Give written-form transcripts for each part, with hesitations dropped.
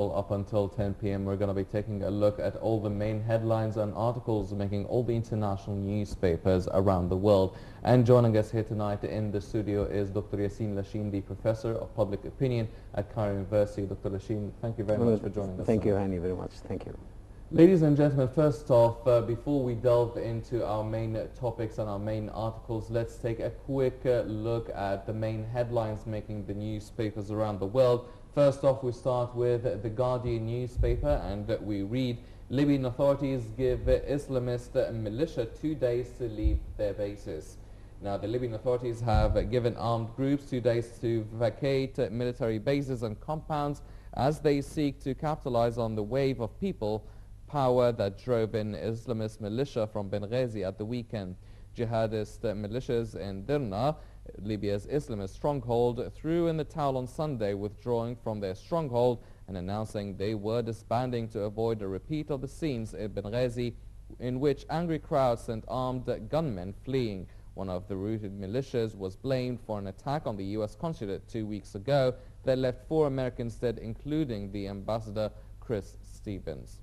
Up until 10 p.m. we're going to be taking a look at all the main headlines and articles making all the international newspapers around the world. And joining us here tonight in the studio is Dr. Yassin Lashin, the Professor of Public Opinion at Cairo University. Dr. Lashin, thank you very much for joining us. Thank you, Hani, very much. Thank you. Ladies and gentlemen, first off, before we delve into our main topics and our main articles, let's take a quick look at the main headlines making the newspapers around the world. First off, we start with the Guardian newspaper, and we read, Libyan authorities give Islamist militia 2 days to leave their bases. Now, the Libyan authorities have given armed groups 2 days to vacate military bases and compounds as they seek to capitalize on the wave of people power that drove in Islamist militia from Benghazi at the weekend. Jihadist militias in Derna, Libya's Islamist stronghold, threw in the towel on Sunday, withdrawing from their stronghold and announcing they were disbanding to avoid a repeat of the scenes in Benghazi, in which angry crowds sent armed gunmen fleeing. One of the routed militias was blamed for an attack on the U.S. consulate 2 weeks ago that left 4 Americans dead, including the ambassador Chris Stevens.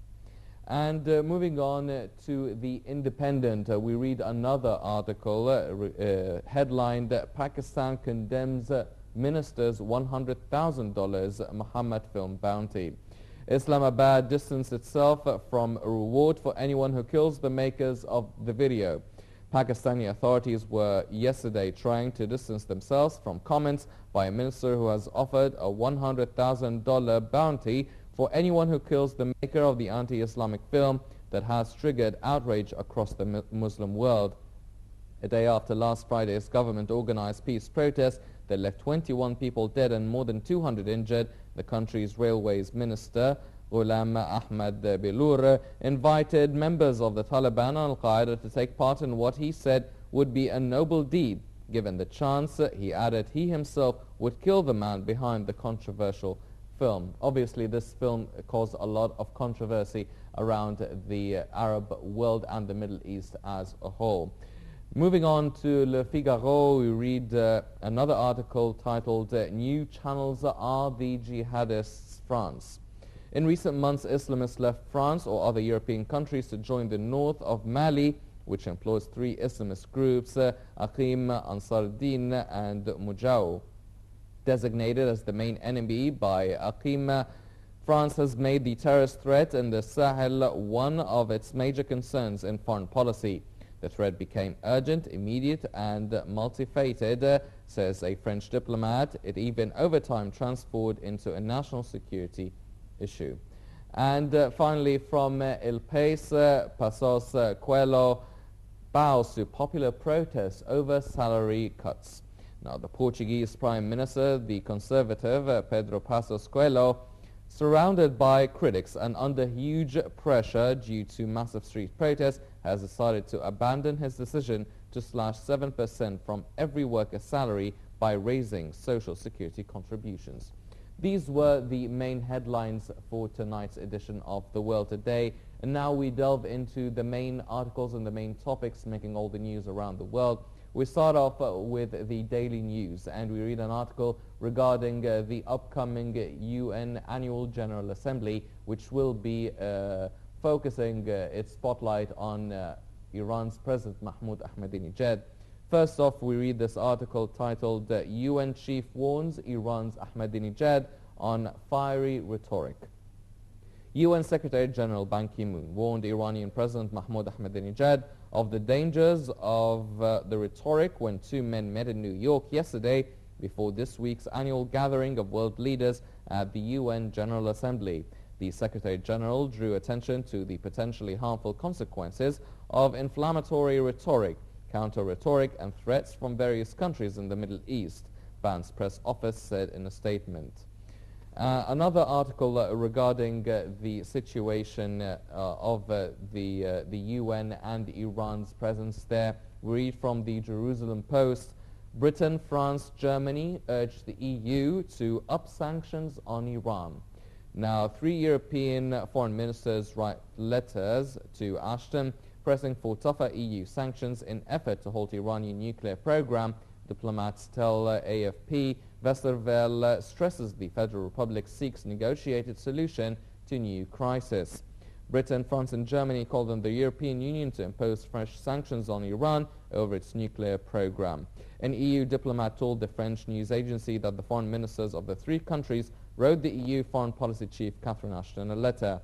And moving on to The Independent, we read another article headlined that Pakistan condemns minister's $100,000 Muhammad film bounty. Islamabad distanced itself from a reward for anyone who kills the makers of the video. Pakistani authorities were yesterday trying to distance themselves from comments by a minister who has offered a $100,000 bounty for anyone who kills the maker of the anti-Islamic film that has triggered outrage across the Muslim world. A day after last Friday's government-organized peace protest that left 21 people dead and more than 200 injured, the country's railways minister, Ghulam Ahmad Bilur, invited members of the Taliban and Al-Qaeda to take part in what he said would be a noble deed. Given the chance, he added he himself would kill the man behind the controversial film. Obviously, this film caused a lot of controversy around the Arab world and the Middle East as a whole. Moving on to Le Figaro, we read another article titled New Channels Are the Jihadists' France. In recent months, Islamists left France or other European countries to join the north of Mali, which employs 3 Islamist groups, Aqim, Ansar Din and Mujao. Designated as the main enemy by Aqim, France has made the terrorist threat in the Sahel one of its major concerns in foreign policy. The threat became urgent, immediate and multifaceted, says a French diplomat. It even over time transformed into a national security issue. And finally, from El País, Passos Coelho bows to popular protests over salary cuts. Now, the Portuguese Prime Minister, the conservative Pedro Passos Coelho, surrounded by critics and under huge pressure due to massive street protests, has decided to abandon his decision to slash 7% from every worker's salary by raising social security contributions. These were the main headlines for tonight's edition of The World Today. And now we delve into the main articles and the main topics making all the news around the world. We start off with the Daily News, and we read an article regarding the upcoming UN Annual General Assembly, which will be focusing its spotlight on Iran's President Mahmoud Ahmadinejad. First off, we read this article titled UN Chief Warns Iran's Ahmadinejad on Fiery Rhetoric. UN Secretary General Ban Ki-moon warned Iranian President Mahmoud Ahmadinejad of the dangers of the rhetoric when 2 men met in New York yesterday before this week's annual gathering of world leaders at the UN General Assembly. The Secretary General drew attention to the potentially harmful consequences of inflammatory rhetoric, counter-rhetoric and threats from various countries in the Middle East, Ban's press office said in a statement. Another article regarding the situation of the UN and Iran's presence there. We read from the Jerusalem Post, Britain, France, Germany urged the EU to up sanctions on Iran. Now, 3 European foreign ministers write letters to Ashton pressing for tougher EU sanctions in effort to halt Iranian nuclear program. Diplomats tell AFP Westervelle stresses the Federal Republic seeks negotiated solution to new crisis. Britain, France and Germany called on the European Union to impose fresh sanctions on Iran over its nuclear program. An EU diplomat told the French news agency that the foreign ministers of the three countries wrote the EU Foreign Policy Chief Catherine Ashton a letter.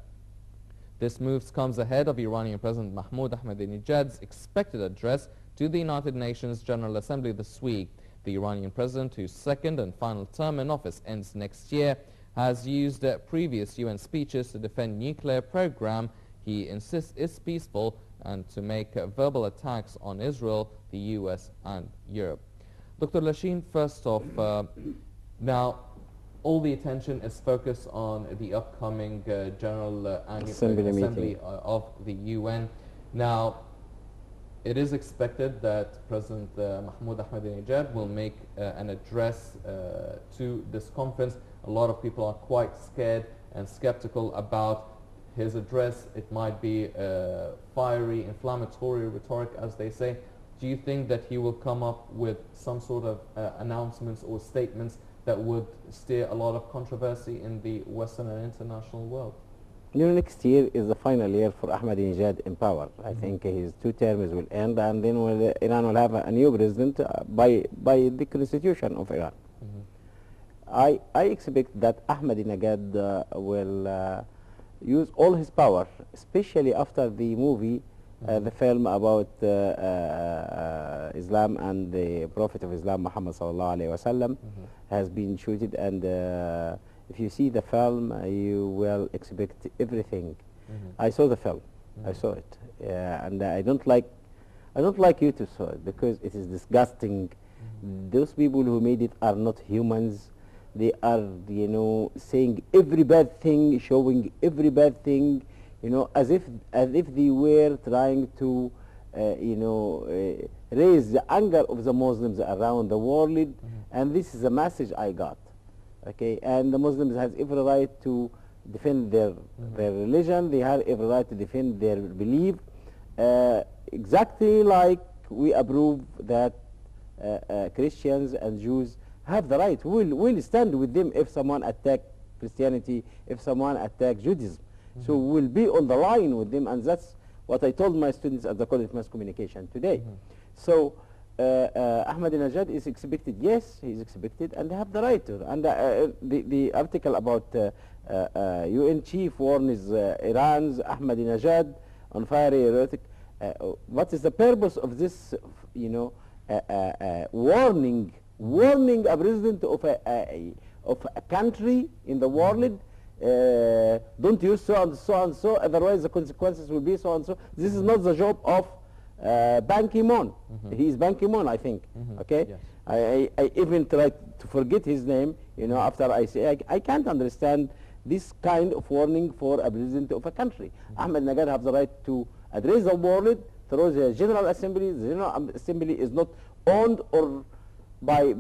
This move comes ahead of Iranian President Mahmoud Ahmadinejad's expected address to the United Nations General Assembly this week. The Iranian president, whose second and final term in office ends next year, has used previous UN speeches to defend nuclear program he insists is peaceful and to make verbal attacks on Israel, the US and Europe. Dr. Lasheen, first off, now all the attention is focused on the upcoming General Annual Assembly of the UN. Now, it is expected that President Mahmoud Ahmadinejad will make an address to this conference. A lot of people are quite scared and skeptical about his address. It might be fiery, inflammatory rhetoric, as they say. Do you think that he will come up with some sort of announcements or statements that would steer a lot of controversy in the Western and international world? Next year is the final year for Ahmadinejad in power. I think his 2 terms will end, and then Iran will have a new president by the constitution of Iran. I expect that Ahmadinejad will use all his power, especially after the movie, the film about Islam and the Prophet of Islam, Muhammad sallallahu alaihi wasallam, has been shooted, and if you see the film, you will expect everything. I saw the film. I saw it, and I don't like you to saw it because it is disgusting. Those people who made it are not humans. They are, saying every bad thing, showing every bad thing, as if they were trying to, raise the anger of the Muslims around the world. And this is the message I got. Okay, and the Muslims has every right to defend their religion. They have every right to defend their belief, exactly like we approve that Christians and Jews have the right. We'll stand with them if someone attack Christianity, if someone attack Judaism. So we'll be on the line with them, and that's what I told my students at the College of Mass Communication today. So Ahmadinejad is expected. Yes, he is expected, and they have the right to. And the article about UN chief warns Iran's Ahmadinejad on fiery rhetoric. What is the purpose of this? Warning a president of a country in the world. Don't use so and so and so, otherwise the consequences will be so and so. This is not the job of Ban Ki-moon. He is Ban Ki-moon, I think. Okay. Yes. I even tried to forget his name. After I say I can't understand this kind of warning for a president of a country. Ahmadinejad have the right to address the world through the General Assembly. The General Assembly is not owned or by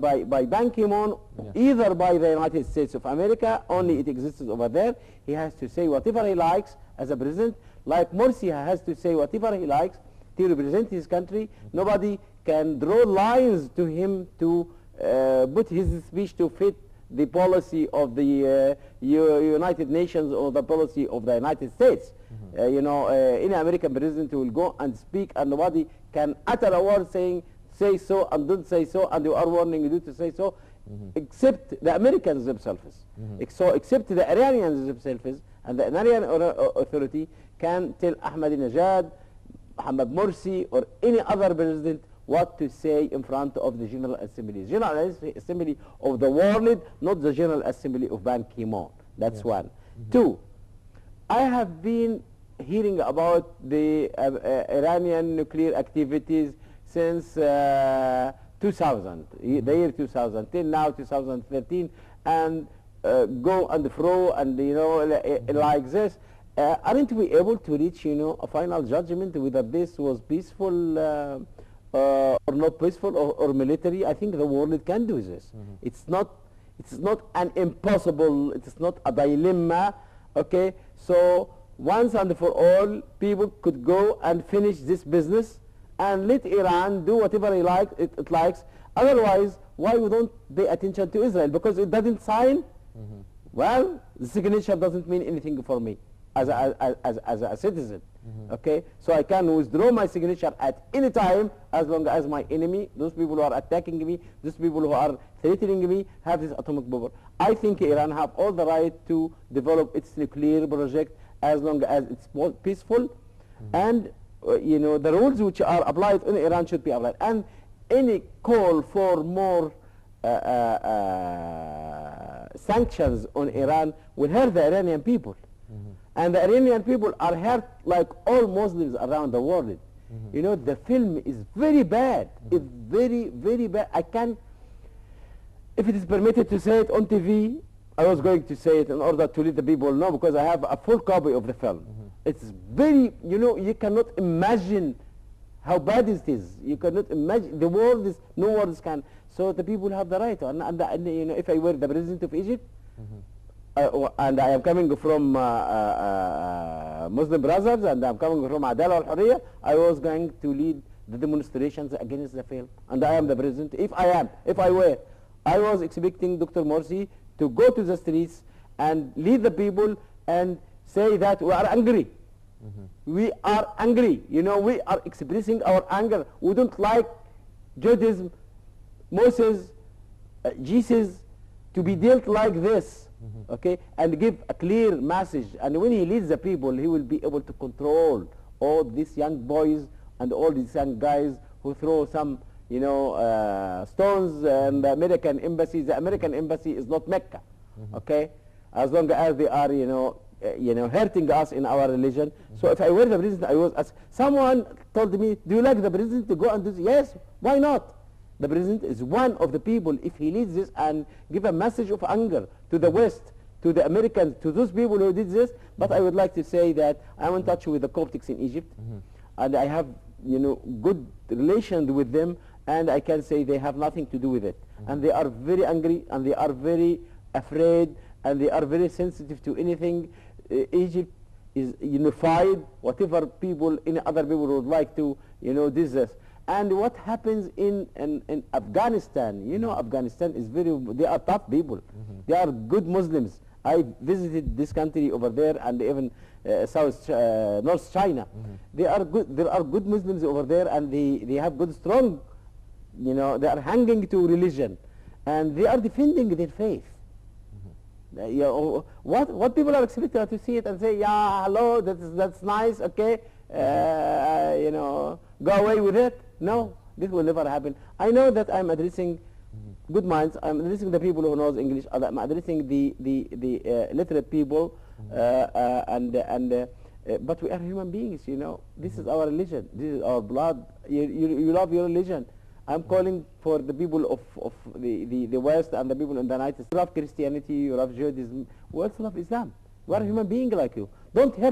Ban Ki-moon, either by the United States of America. Only it exists over there. He has to say whatever he likes as a president, like Morsi has to say whatever he likes to represent his country. Nobody can draw lines to him to put his speech to fit the policy of the United Nations or the policy of the United States. Any American president will go and speak, and nobody can utter a word saying say so and don't say so, and you are warning you to say so, except the Americans themselves. So except the Iranians themselves, and the Iranian authority can tell Ahmadinejad, Mohammad Morsi, or any other president what to say in front of the General Assembly. General Assembly of the world, not the General Assembly of Ban Ki-moon. That's one. Two, I have been hearing about the Iranian nuclear activities since 2000, the year 2000, till now 2013, and go and fro, and like this. Aren't we able to reach a final judgment whether this was peaceful or not peaceful or military? I think the world can do this. It's not an impossible, it's not a dilemma. Okay, so once and for all, people could go and finish this business and let Iran do whatever it likes, Otherwise, why we don't pay attention to Israel? Because it doesn't sign. Well, the signature doesn't mean anything for me as a citizen. Okay, so I can withdraw my signature at any time as long as my enemy, those people who are attacking me, those people who are threatening me, have this atomic bomb. I think Iran have all the right to develop its nuclear project as long as it's peaceful, and you know, the rules which are applied in Iran should be applied. And any call for more sanctions on Iran will hurt the Iranian people. And the Iranian people are hurt like all Muslims around the world. You know, the film is very bad. It's very, very bad. I can, if it is permitted to say it on TV, I was going to say it in order to let the people know, because I have a full copy of the film. It's very, you know, you cannot imagine how bad it is. You cannot imagine. The world is, no words can. So the people have the right. And you know, if I were the president of Egypt, and I am coming from Muslim Brothers, and I'm coming from Adala al-Hurriya, I was going to lead the demonstrations against the film. And I am the president. If I were, I was expecting Dr. Morsi to go to the streets and lead the people and say that we are angry. We are angry. You know, we are expressing our anger. We don't like Judaism, Moses, Jesus to be dealt like this. Okay, and give a clear message. And when he leads the people, he will be able to control all these young boys and all these young guys who throw some, you know, stones and the American embassy. The American embassy is not Mecca. Okay, as long as they are, you know, hurting us in our religion. So if I were the president, I was. Someone told me, "Do you like the president to go and do this?" Yes, why not? The president is one of the people. If he leads this and give a message of anger to the West, to the Americans, to those people who did this. But I would like to say that I'm in touch with the Coptics in Egypt, and I have, you know, good relations with them, and I can say they have nothing to do with it. And they are very angry, and they are very afraid, and they are very sensitive to anything. Egypt is unified. Whatever people, any other people would like to, you know, this. And what happens in Afghanistan, you know, Afghanistan is they are tough people. They are good Muslims. I visited this country over there, and even North China. They are good. There are good Muslims over there, and they have good, strong, you know, they are hanging to religion, and they are defending their faith. You know, what people are expected to see it and say, yeah, hello, that's nice, okay, you know, go away with it. No, this will never happen. I know that I'm addressing good minds. I'm addressing the people who knows English. I'm addressing the literate people, but we are human beings. You know, this is our religion. This is our blood. You love your religion. I'm calling for the people of the West and the people in the United States. You love Christianity. You love Judaism. We also love Islam. We are a human being like you. Don't hurt